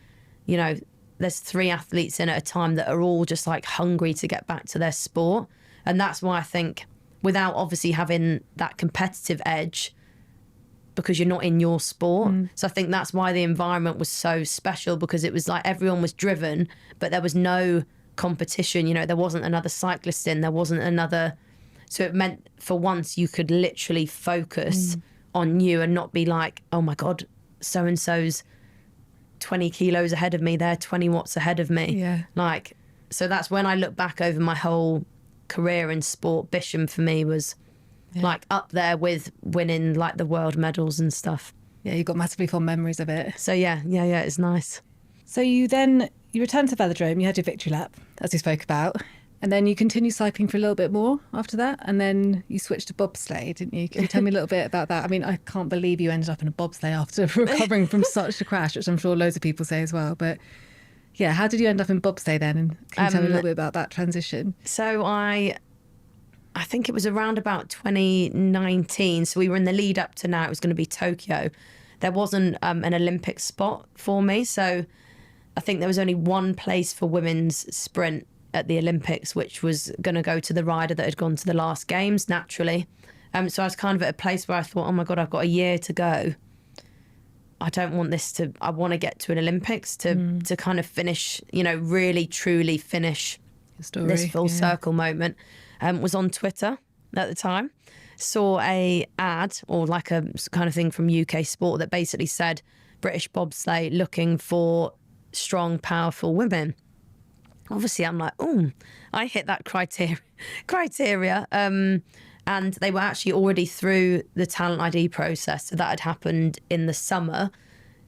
you know, there's 3 athletes in at a time that are all just like hungry to get back to their sport. And that's why I think, without obviously having that competitive edge, because you're not in your sport. So I think that's why the environment was so special, because it was like everyone was driven, but there was no competition. You know, there wasn't another cyclist in, there wasn't another. So it meant for once you could literally focus on you and not be like, oh my God, so-and-so's 20 kilos ahead of me, they're 20 watts ahead of me. Yeah. Like, so that's when I look back over my whole career in sport, Bisham for me was like up there with winning like the world medals and stuff. Yeah, you've got massively fond memories of it. So yeah, it's nice. So you returned to velodrome, you had your victory lap, as we spoke about, and then you continued cycling for a little bit more after that, and then you switched to bobsleigh, didn't you? Can you tell me a little bit about that? I mean, I can't believe you ended up in a bobsleigh after recovering from such a crash, which I'm sure loads of people say as well. But yeah, how did you end up in bobsleigh then? And can you tell me a little bit about that transition? So I think it was around about 2019. So we were in the lead up to now. It was going to be Tokyo. There wasn't an Olympic spot for me. So I think there was only one place for women's sprint at the Olympics, which was going to go to the rider that had gone to the last games, naturally. So I was kind of at a place where I thought, oh my God, I've got a year to go. I don't want this to, I want to get to an Olympics to kind of finish, you know, really, truly finish this full circle moment. Was on Twitter at the time, saw a ad or like a kind of thing from UK Sport that basically said British bobsleigh looking for strong, powerful women. Obviously, I'm like, oh, I hit that criteria. And they were actually already through the talent ID process. So that had happened in the summer.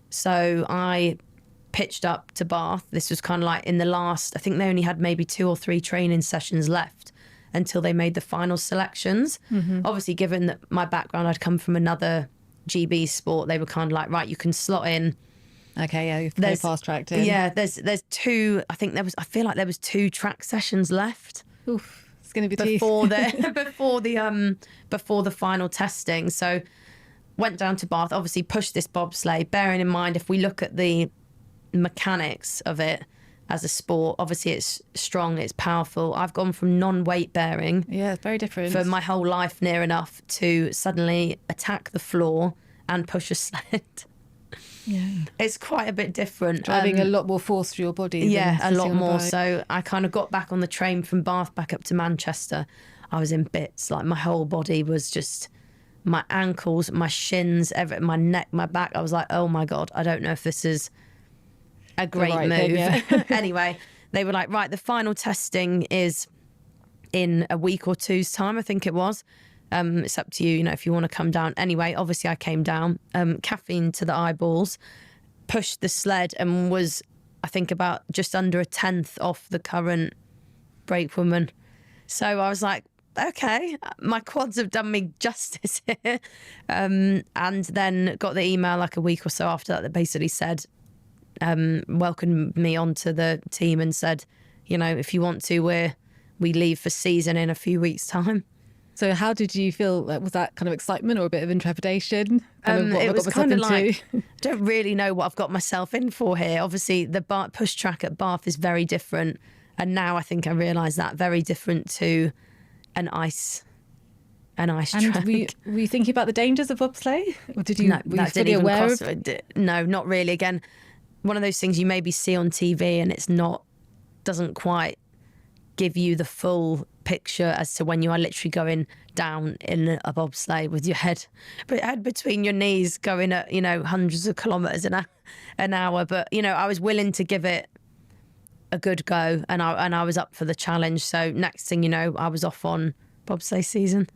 So I pitched up to Bath. This was kind of like in the last, I think they only had maybe 2 or 3 training sessions left until they made the final selections. Obviously, given that my background, I'd come from another GB sport, they were kind of like, right, you can slot in. Okay, yeah, you've fast tracked in. Yeah, there's 2, I feel like there was 2 track sessions left. Oof, it's going to be before the final testing. So went down to Bath, obviously pushed this bobsleigh, bearing in mind, if we look at the mechanics of it, as a sport, obviously it's strong, it's powerful. I've gone from non-weight bearing, it's very different, for my whole life near enough, to suddenly attack the floor and push a sled. it's quite a bit different. Driving a lot more force through your body. Yeah, a than lot sitting on a more. bike. So I kind of got back on the train from Bath back up to Manchester. I was in bits. Like my whole body was just, my ankles, my shins, my neck, my back. I was like, oh my God, I don't know if this is a great right move. thing, yeah. Anyway, they were like, right, the final testing is in a week or two's time, I think it was. It's up to you, if you want to come down. Anyway, obviously I came down, caffeine to the eyeballs, pushed the sled and was, I think, about just under a tenth off the current brakewoman. So I was like, okay, my quads have done me justice here. And then got the email like a week or so after that basically said, welcomed me onto the team and said, if you want to, we leave for season in a few weeks' time. So how did you feel? Was that kind of excitement or a bit of intrepidation? It was kind of like, I don't really know what I've got myself in for here. Obviously, the push track at Bath is very different. And now I think I realise that, very different to an ice track. Were you thinking about the dangers of bobsleigh? Or were you fully aware of? No, not really. Again, one of those things you maybe see on TV and doesn't quite give you the full picture as to when you are literally going down in a bobsleigh with your head between your knees going at hundreds of kilometres an hour. But I was willing to give it a good go, and I was up for the challenge. So next thing you know, I was off on bobsleigh season.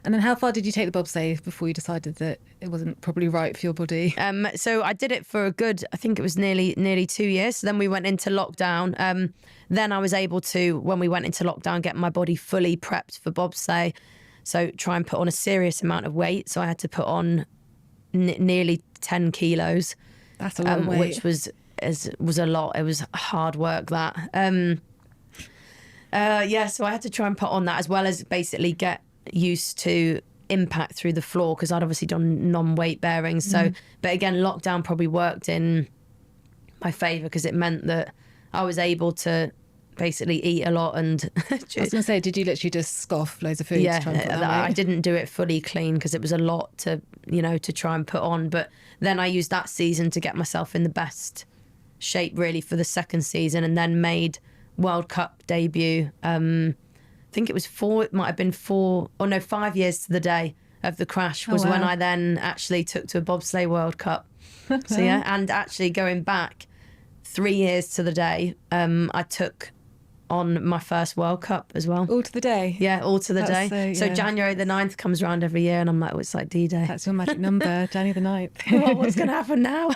And then how far did you take the bobsleigh before you decided that it wasn't probably right for your body? So I did it for a good, I think it was nearly 2 years. So then we went into lockdown. Then I was able to, when we went into lockdown, get my body fully prepped for bobsleigh. So try and put on a serious amount of weight. So I had to put on nearly 10 kilos. That's a lot of weight. Which was a lot. It was hard work, that. So I had to try and put on that, as well as basically get used to impact through the floor, because I'd obviously done non-weight bearing. So, but again, lockdown probably worked in my favour, because it meant that I was able to basically eat a lot. And I was going to say, did you literally just scoff loads of food? Yeah, to try and put that I weight? didn't do it fully clean because it was a lot to try and put on. But then I used that season to get myself in the best shape really for the second season, and then made World Cup debut. I think it was 5 years to the day of the crash was when I then actually took to a bobsleigh World Cup. So yeah, and actually going back 3 years to the day, I took on my first World Cup as well. All to the day? Yeah, all to the day. So January the 9th comes around every year, and I'm like, it's like D-Day. That's your magic number, January the 9th. Well, what's going to happen now?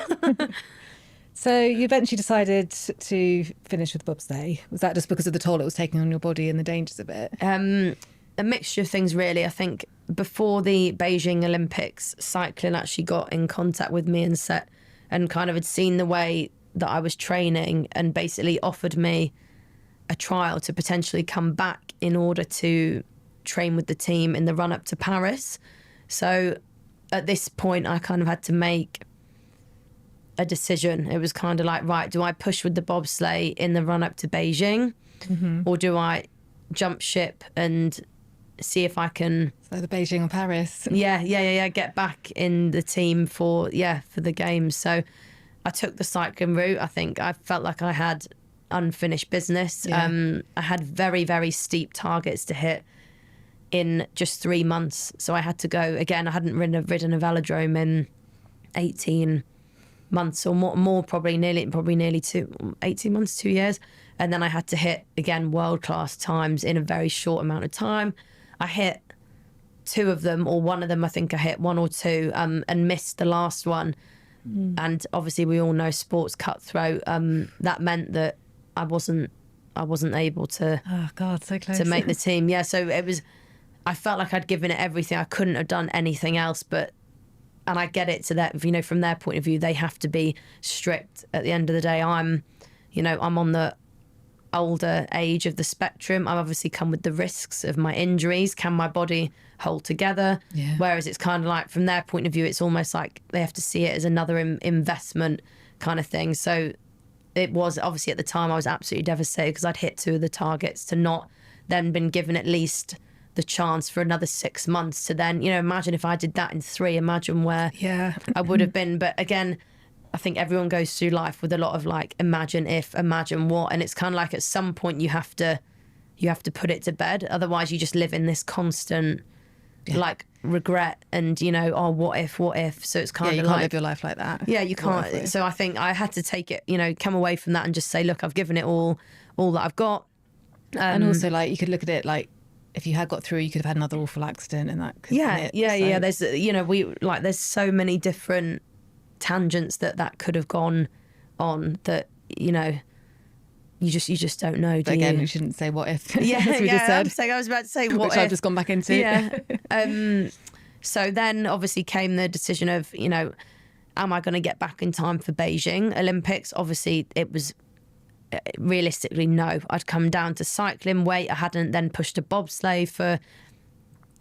So you eventually decided to finish with bobsleigh. Was that just because of the toll it was taking on your body and the dangers of it? A mixture of things, really. I think before the Beijing Olympics, cycling actually got in contact with me and kind of had seen the way that I was training, and basically offered me a trial to potentially come back in order to train with the team in the run up to Paris. So at this point, I kind of had to make a decision. It was kind of like, right, do I push with the bobsleigh in the run up to Beijing, or do I jump ship and see if I can... So the Beijing or Paris. Yeah, get back in the team for the games. So I took the cycling route. I think I felt like I had unfinished business. I had very, very steep targets to hit in just 3 months. So I had to go again. I hadn't ridden a velodrome in 18 months or more, probably nearly 18 months, 2 years. And then I had to hit again world-class times in a very short amount of time. I hit 2 of them, or one of them, I think I hit 1 or 2, and missed the last one. And obviously we all know sports cutthroat. That meant that I wasn't able to so close to make the team. Yeah, so I felt like I'd given it everything. I couldn't have done anything else. And I get it to that, from their point of view, they have to be strict. At the end of the day, I'm on the older age of the spectrum. I've obviously come with the risks of my injuries. Can my body hold together? Yeah. Whereas it's kind of like, from their point of view, it's almost like they have to see it as another investment kind of thing. So it was, obviously at the time, I was absolutely devastated because I'd hit 2 of the targets, to not then been given at least the chance for another 6 months to then, imagine if I did that in 3, imagine where I would have been. But again, I think everyone goes through life with a lot of like, imagine if, imagine what. And it's kind of like at some point you have to put it to bed. Otherwise you just live in this constant like regret and, you know, oh, what if? So it's kind of you like, can't live your life like that. Yeah, you can't. So I think I had to take it, you know, come away from that and just say, look, I've given it all that I've got. And also, like, you could look at it like, if you had got through, you could have had another awful accident, and that could yeah. There's, you know, there's so many different tangents that could have gone on that, you know, you just don't know. But again, you shouldn't say what if. Yeah, as we just said. I was about to say what which if. I've just gone back into. Yeah. So then obviously came the decision of, you know, am I going to get back in time for Beijing Olympics? Obviously, it was realistically no. I'd come down to cycling weight. I hadn't then pushed a bobsleigh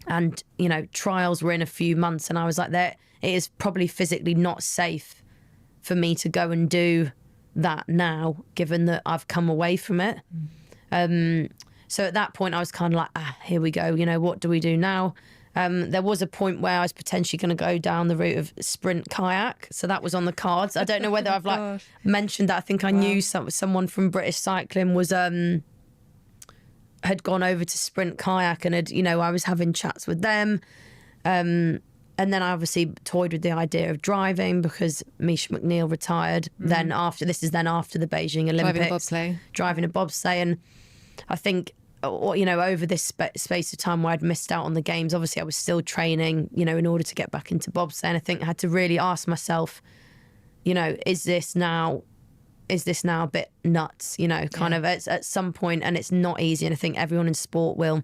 and, you know, trials were in a few months, and I was like, it is probably physically not safe for me to go and do that now, given that I've come away from it. So at that point I was kind of like, here we go, you know, what do we do now? There was a point where I was potentially going to go down the route of sprint kayak, so that was on the cards. I don't know whether I've like mentioned that. I think I knew someone from British cycling was had gone over to sprint kayak, and had, you know, I was having chats with them, and then I obviously toyed with the idea of driving because Misha McNeil retired. Then after the Beijing Olympics, driving a bobsleigh, and I think, you know, over this space of time where I'd missed out on the games, obviously I was still training, you know, in order to get back into bobsleigh. And I think I had to really ask myself, you know, is this now a bit nuts, you know, kind of at some point. And it's not easy. And I think everyone in sport will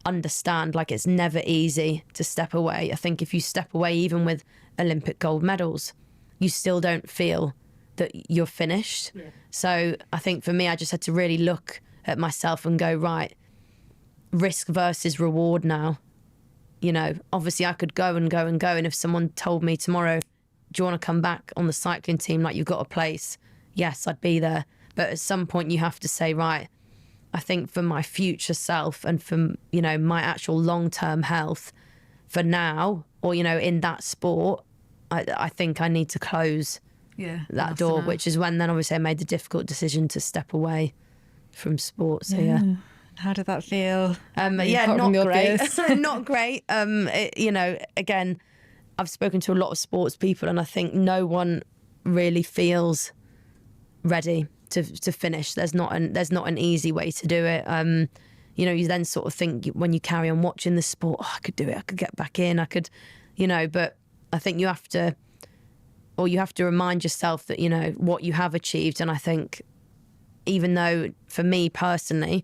understand, like, it's never easy to step away. I think if you step away, even with Olympic gold medals, you still don't feel that you're finished. So I think for me, I just had to really look at myself and go, right, risk versus reward now. You know, obviously I could go and go and go, and if someone told me tomorrow, do you want to come back on the cycling team, like you've got a place, yes, I'd be there. But at some point you have to say, right, I think for my future self and for, you know, my actual long-term health, for now, or, you know, in that sport, I think I need to close that door, which is when then obviously I made the difficult decision to step away from sport. So How did that feel? Not great. Not great. You know, again, I've spoken to a lot of sports people, and I think no one really feels ready to finish. There's not an easy way to do it. You know, you then sort of think when you carry on watching the sport, I could do it. I could get back in. I could, you know. But I think you have to remind yourself that, you know, what you have achieved. And I think, even though for me personally,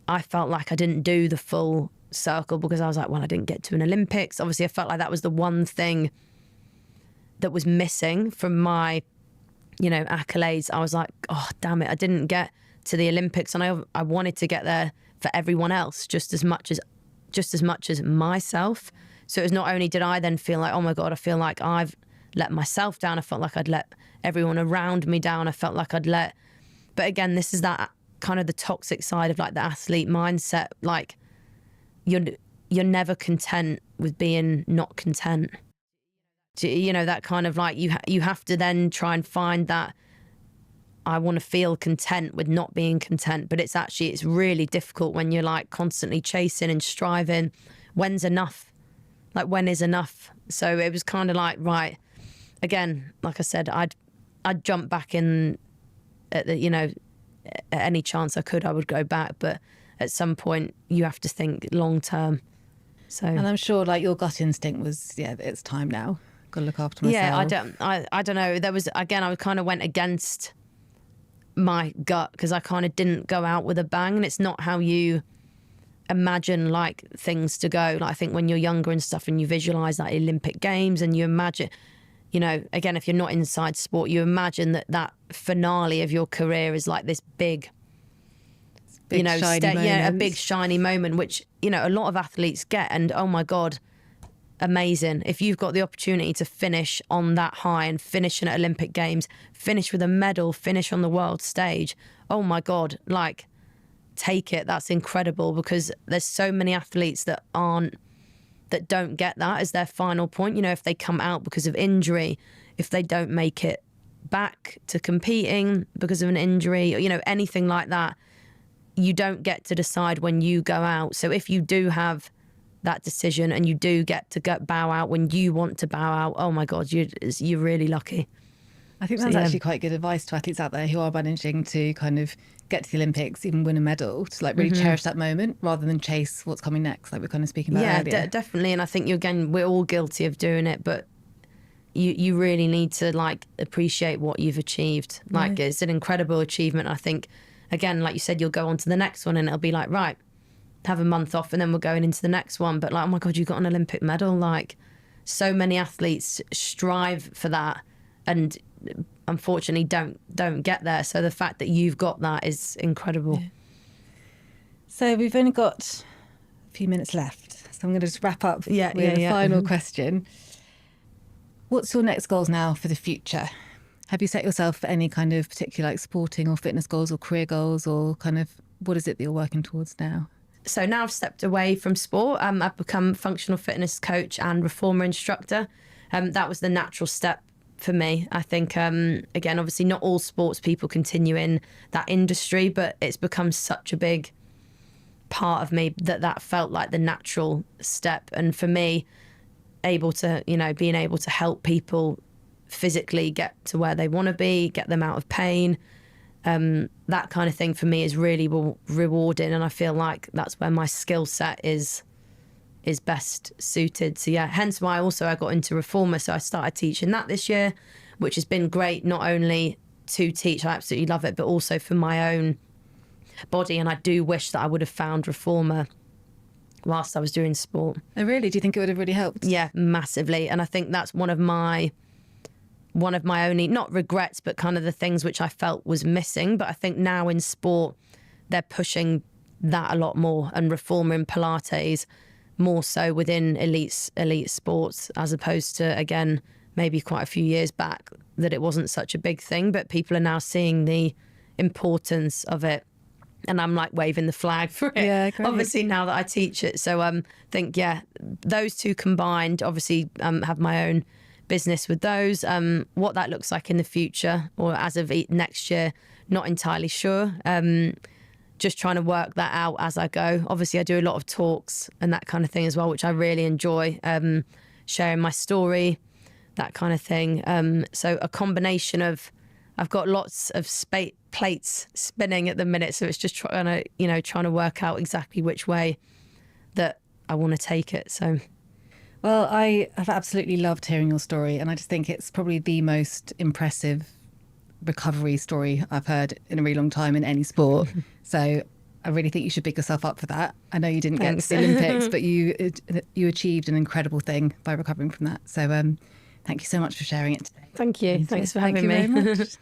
I felt like I didn't do the full circle because I was like, well, I didn't get to an Olympics. Obviously, I felt like that was the one thing that was missing from my, you know, accolades. I was like, oh, damn it, I didn't get to the Olympics, and I wanted to get there for everyone else just as much as myself. So it was not only did I then feel like, oh my God, I feel like I've let myself down. I felt like I'd let everyone around me down. I felt like but again, this is that kind of the toxic side of like the athlete mindset. Like you're never content with being not content. You know, that kind of like you have to then try and find that I want to feel content with not being content. But it's really difficult when you're like constantly chasing and striving. When's enough? Like, when is enough? So it was kind of like, right, again, like I said, I'd jump back in at the, you know, at any chance I could, I would go back. But at some point you have to think long term. So, and I'm sure like your gut instinct was, it's time now. Got to look after myself. Yeah, I don't know. There was, again, I kind of went against my gut because I kind of didn't go out with a bang, and it's not how you imagine like things to go. Like, I think when you're younger and stuff and you visualize like Olympic Games and you imagine, you know, again, if you're not inside sport, you imagine that finale of your career is like this big, you know, a big shiny moment, which, you know, a lot of athletes get. And oh my God, amazing. If you've got the opportunity to finish on that high and finish in Olympic Games, finish with a medal, finish on the world stage, oh my God, like, take it. That's incredible, because there's so many athletes that don't get that as their final point. You know, if they come out because of injury, if they don't make it back to competing because of an injury, or, you know, anything like that, you don't get to decide when you go out. So if you do have that decision and you do get to bow out when you want to bow out, oh my God, you're really lucky. I think that's actually quite good advice to athletes out there who are managing to kind of get to the Olympics, even win a medal, to like really cherish that moment rather than chase what's coming next, like we're kind of speaking about earlier. Yeah, definitely. And I think we're all guilty of doing it, but you really need to like appreciate what you've achieved. Like it's an incredible achievement. I think, again, like you said, you'll go on to the next one and it'll be like, right, have a month off and then we're going into the next one. But like, oh my God, you got an Olympic medal. Like, so many athletes strive for that and unfortunately don't get there. So the fact that you've got that is incredible. Yeah. So we've only got a few minutes left. So I'm going to just wrap up with a final question. What's your next goals now for the future? Have you set yourself any kind of particular like sporting or fitness goals or career goals, or kind of what is it that you're working towards now? So now I've stepped away from sport. I've become functional fitness coach and reformer instructor. That was the natural step for me. I think, again, obviously not all sports people continue in that industry, but it's become such a big part of me that felt like the natural step. And for me, being able to help people physically get to where they want to be, get them out of pain, that kind of thing for me is really rewarding. And I feel like that's where my skill set is best suited. So yeah, hence why also I got into reformer. So I started teaching that this year, which has been great, not only to teach, I absolutely love it, but also for my own body. And I do wish that I would have found reformer whilst I was doing sport. Oh really? Do you think it would have really helped? Yeah, massively. And I think that's one of my only, not regrets, but kind of the things which I felt was missing. But I think now in sport, they're pushing that a lot more, and reformer and Pilates more so within elite sports, as opposed to, again, maybe quite a few years back that it wasn't such a big thing, but people are now seeing the importance of it. And I'm like waving the flag for it, yeah, great. Obviously, now that I teach it. So I think, yeah, those two combined, obviously have my own business with those. What that looks like in the future or as of next year, not entirely sure. Just trying to work that out as I go. Obviously, I do a lot of talks and that kind of thing as well, which I really enjoy, sharing my story, that kind of thing. So a combination of, I've got lots of plates spinning at the minute, so it's just trying to work out exactly which way that I want to take it. So, well, I have absolutely loved hearing your story, and I just think it's probably the most impressive recovery story I've heard in a really long time in any sport. So I really think you should pick yourself up for that. I know you didn't get to the Olympics, but you achieved an incredible thing by recovering from that. So thank you so much for sharing it today. Thank you. Thanks for having me. Thank you very much.